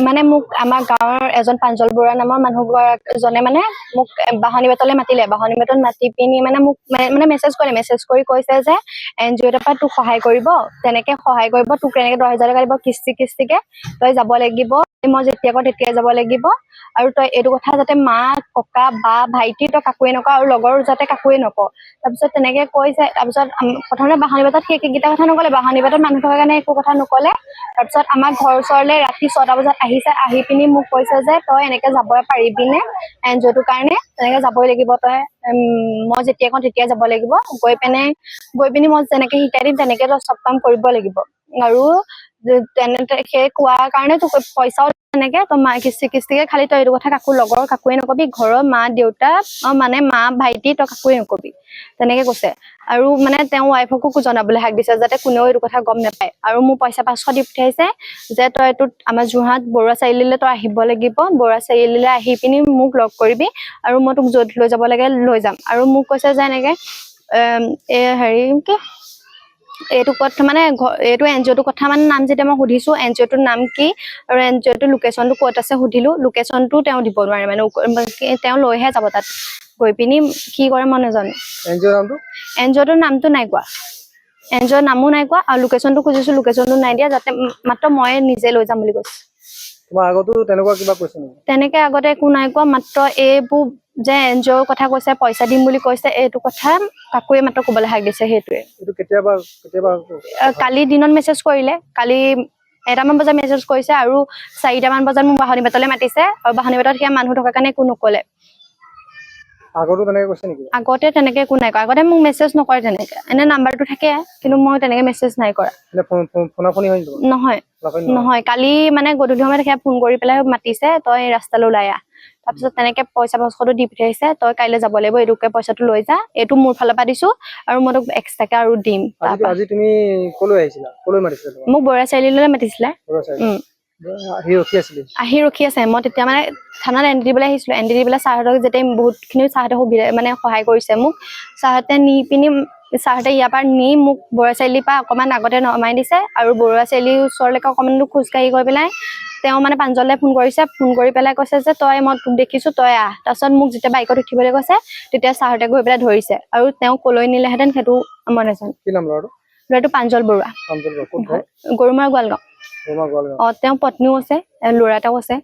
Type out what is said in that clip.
মানে মোক আমাৰ গাঁৱৰ এজন পাঞ্জল বৰুৱা নামৰ মানুহজনে মানে মোক বাহনী বেতলে মাতিলে। বাহনী বেতত মাতি পিনি মানে মোক মানে মেছেজ কৰি কৈছে যে NGO এটাৰ পৰা তোক সহায় কৰিব, তেনেকে সহায় কৰিব, তোক তেনেকে 10,000 টকা দিব কিস্তিকে তই যাব লাগিব, মই যেতিয়া কওঁ তেতিয়াই যাব লাগিব। আৰু তই এইটো কথা যাতে মা ককা বা ভাইটি তই কাকোৱে নকওঁ আৰু লগৰ যাতে কাকোৱে নকওঁ। তাৰপিছত তেনেকে কৈছে। তাৰপিছত প্ৰথমতে বাহনী বেতত সেইকেইটা কথা নকলে, বাহনী বেতত মানুহ থকাৰ কাৰণে একো কথা নকলে। তাৰপিছত আমাৰ ঘৰ ওচৰলে ৰাতি 6টা বজাত আহিছে। আহি পিনি মোক কৈছে যে তই এনেকে যাবই পাৰিবিনে NGOটোৰ কাৰণে, তেনেকে যাবই লাগিব তই, মই যেতিয়া কওঁ তেতিয়াই যাব লাগিব। গৈ পিনি মই যেনেকে শিকাই দিম তেনেকে তই চব কাম কৰিব লাগিব। আৰু সেই কোৱাৰ কাৰণে তোক পইচাও তেনেকে তই মা কিস্তিকে খালি তই এইটো কথা লগৰ কাকোৱে নকবি, ঘৰৰ মা দেউতা মানে মা ভাইটি তই কাকোৱে নকবি, তেনেকে কৈছে। আৰু মানে তেওঁ ৱাইফকো জনাবলৈ হাক দিছে যাতে কোনেও এইটো কথা গম নাপায়। আৰু মোৰ পইচা 500 দি পঠাইছে যে তই এইটোত আমাৰ যোৰহাট বৰুৱা চাৰিআলিলৈ তই আহিব লাগিব, বৰুৱা চাৰিআলিলৈ আহি পিনি মোক লগ কৰিবি আৰু মই তোক য'ত লৈ যাব লাগে লৈ যাম। আৰু মোক কৈছে যে এনেকে হেৰি কি এইটো কথা মানে এইটো NGOটোৰ কথা মানে নাম যেতিয়া মই সুধিছো NGOটোৰ নাম কি আৰু NGOটোৰ লোকেশ্যনটো ক'ত আছে সুধিলো, লোকেশ্যনটো তেওঁ দিব নোৱাৰে মানে তেওঁ লৈহে যাব তাত গৈ পিনি কি কৰে মই নাজানো। NGOটোৰ নামটো নাই কোৱা, NGOৰ নামো নাই কোৱা, আৰু লোকেশ্যনটো খুজিছো লোকেশ্যনটো নাই দিয়া, যাতে মাত্ৰ মই নিজে লৈ যাম বুলি কৈছে। তোমাৰ আগতো তেনেকুৱা কিবা কৈছে নেকি? তেনেকে আগতে একো নাই কোৱা, মাত্ৰ এইবোৰ যে NGOৰ কথা কৈছে পইচা দিম বুলি কৈছে, এইটো কথা কাকোৱে মাত্ৰ ক'বলৈ হাক দিছে। সেইটোৱে কালি দিনত মেছেজ কৰিলে, কালি 1টামান বজাত মেছেজ কৰিছে আৰু 4টামান বজাত মোক বাহনী বেতলে মাতিছে। আৰু বাহনী বেতত সেয়া মানুহ থকাৰ কাৰণে একো নকলে। আগতে তেনেকে একো নাই কৰা, আগতে মোক মেছেজ নকৰে তেনেকে, এনে নাম্বাৰটো থাকে কিন্তু মই তেনেকে মেছেজ নাই কৰা। নহয় কালি মানে গধূলি সময়ত সেয়া ফোন কৰি পেলাই মাতিছে তই ৰাস্তালৈ ওলাই আহ। তাৰপিছত তেনেকে পইচা 500টো দি পঠিয়াইছে, তই কাইলৈ যাব লাগিব, এইটোকে পইচাটো লৈ যা, এইটো মোৰ ফালৰ পৰা দিছো আৰু মই তোক এক্সট্ৰাকে আৰু দিম। আজি তুমি কলৈ আহিছিলা, কলৈ মাতিছিলা? মোক বৰুৱা চাৰিআলিলৈ মাতিছিলে। আহি ৰখি আছে। মই তেতিয়া মানে থানাত এন্ট্ৰি দিবলৈ আহিছিলো। এন্ট্ৰি দি পেলাই ছাৰহঁতক যেতিয়া বহুতখিনি ছাৰহঁতে সুবিধা মানে সহায় কৰিছে মোক, ছাৰহঁতে নি পিনি ছাৰহঁতে ইয়াৰ পৰা নি মোক বৰুৱা চাৰিআলিৰ পৰা অকণমান আগতে নমাই দিছে। আৰু বৰুৱা চাৰিআলিৰ ওচৰলৈকে অকণমান খোজকাঢ়ি গৈ পেলাই তেওঁ মানে পাঞ্জললৈ ফোন কৰিছে, ফোন কৰি পেলাই কৈছে যে তই মই তোক দেখিছো তই আহ। তাৰপিছত মোক যেতিয়া বাইকত উঠিবলৈ কৈছে তেতিয়া ছাৰহঁতে গৈ পেলাই ধৰিছে, আৰু তেওঁ কলৈ নিলেহেঁতেন সেইটো মই নাজানো। ল'ৰাটো পাঞ্জল বৰুৱা, গৰুমাৰ গোৱালগাঁও। তেওঁ পত্নীও আছে, ল'ৰা এটাও আছে।